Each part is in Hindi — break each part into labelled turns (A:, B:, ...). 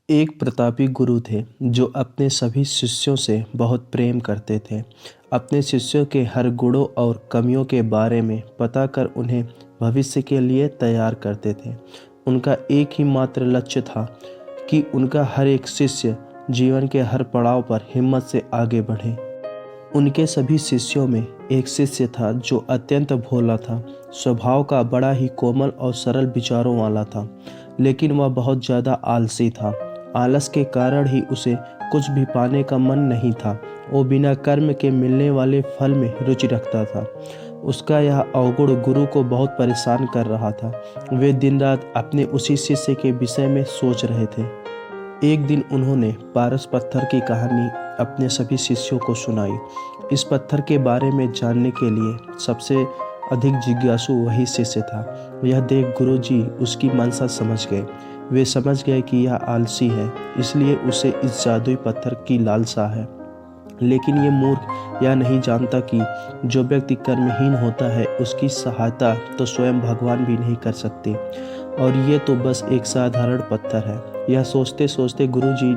A: एक प्रतापी गुरु थे जो अपने सभी शिष्यों से बहुत प्रेम करते थे। अपने शिष्यों के हर गुणों और कमियों के बारे में पता कर उन्हें भविष्य के लिए तैयार करते थे। उनका एक ही मात्र लक्ष्य था कि उनका हर एक शिष्य जीवन के हर पड़ाव पर हिम्मत से आगे बढ़े। उनके सभी शिष्यों में एक शिष्य था जो अत्यंत भोला था, स्वभाव का बड़ा ही कोमल और सरल विचारों वाला था, लेकिन वह बहुत ज़्यादा आलसी था। आलस के कारण ही उसे कुछ भी पाने का मन नहीं था। वो बिना कर्म के मिलने वाले फल में रुचि रखता था। उसका यह अवगुण गुरु को बहुत परेशान कर रहा था। वे दिन रात अपने उसी शिष्य के विषय में सोच रहे थे। एक दिन उन्होंने पारस पत्थर की कहानी अपने सभी शिष्यों को सुनाई। इस पत्थर के बारे में जानने के लिए सबसे अधिक जिज्ञासु वही शिष्य था। यह देख गुरुजी उसकी मंशा समझ गए। वे समझ गए कि यह आलसी है, इसलिए उसे इस जादुई पत्थर की लालसा है। लेकिन ये मूर्ख यह नहीं जानता कि जो व्यक्ति कर्महीन होता है उसकी सहायता तो स्वयं भगवान भी नहीं कर सकते, और ये तो बस एक साधारण पत्थर है। यह सोचते सोचते गुरुजी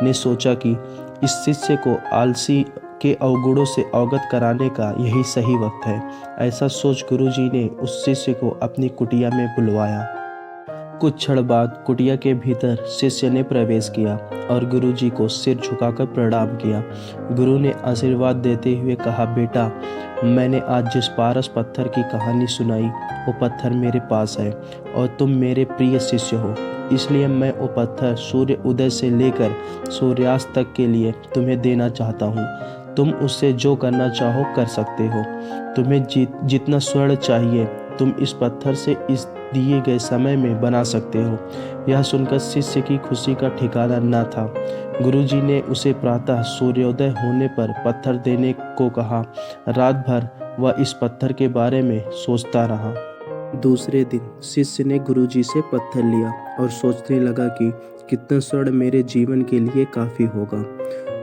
A: ने सोचा कि इस शिष्य को आलसी के अवगुणों से अवगत कराने का यही सही वक्त है। ऐसा सोच गुरुजी ने उस शिष्य को अपनी कुटिया में बुलवाया। कुछ क्षण बाद कुटिया के भीतर शिष्य ने प्रवेश किया और गुरुजी को सिर झुकाकर प्रणाम किया। गुरु ने आशीर्वाद देते हुए कहा, बेटा, मैंने आज जिस पारस पत्थर की कहानी सुनाई वो पत्थर मेरे पास है और तुम मेरे प्रिय शिष्य हो, इसलिए मैं वो पत्थर सूर्य उदय से लेकर सूर्यास्त तक के लिए तुम्हें देना चाहता हूँ। तुम उससे जो करना चाहो कर सकते हो। तुम्हें जितना स्वर्ण चाहिए तुम इस पत्थर से इस दिए गए समय में बना सकते हो। यह सुनकर शिष्य की खुशी का ठिकाना न था। गुरुजी ने उसे प्रातः सूर्योदय होने पर पत्थर देने को कहा। रात भर वह इस पत्थर के बारे में सोचता रहा। दूसरे दिन शिष्य ने गुरुजी से पत्थर लिया और सोचने लगा कि कितना स्वर्ण मेरे जीवन के लिए काफ़ी होगा,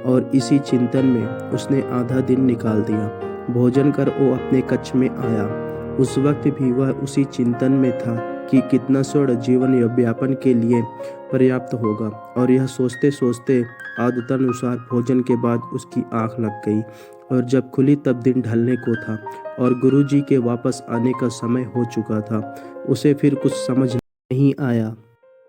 A: और इसी चिंतन में उसने आधा दिन निकाल दिया। भोजन कर वो अपने कक्ष में आया। उस वक्त भी वह उसी चिंतन में था कि कितना स्वर्ण जीवन व्यापन के लिए पर्याप्त होगा, और यह सोचते सोचते आदतानुसार भोजन के बाद उसकी आंख लग गई, और जब खुली तब दिन ढलने को था और गुरुजी के वापस आने का समय हो चुका था। उसे फिर कुछ समझ नहीं आया।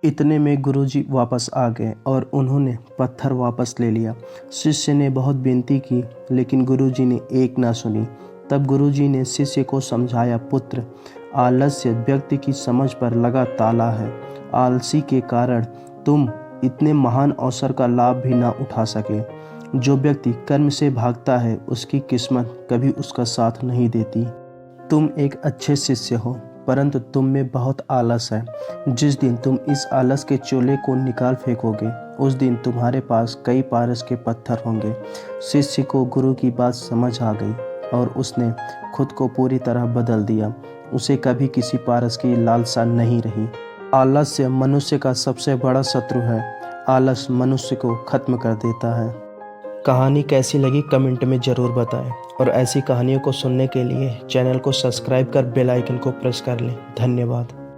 A: इतने में गुरुजी वापस आ गए और उन्होंने पत्थर वापस ले लिया। शिष्य ने बहुत विनती की, लेकिन गुरुजी ने एक ना सुनी। तब गुरुजी ने शिष्य को समझाया, पुत्र, आलस्य व्यक्ति की समझ पर लगा ताला है। आलसी के कारण तुम इतने महान अवसर का लाभ भी ना उठा सके। जो व्यक्ति कर्म से भागता है उसकी किस्मत कभी उसका साथ नहीं देती। तुम एक अच्छे शिष्य हो, परंतु तुम में बहुत आलस है। जिस दिन तुम इस आलस के चोले को निकाल फेंकोगे उस दिन तुम्हारे पास कई पारस के पत्थर होंगे। शिष्य को गुरु की बात समझ आ गई और उसने खुद को पूरी तरह बदल दिया। उसे कभी किसी पारस की लालसा नहीं रही। आलस्य मनुष्य का सबसे बड़ा शत्रु है। आलस मनुष्य को खत्म कर देता है। कहानी कैसी लगी कमेंट में ज़रूर बताएं, और ऐसी कहानियों को सुनने के लिए चैनल को सब्सक्राइब कर बेल आइकन को प्रेस कर लें। धन्यवाद।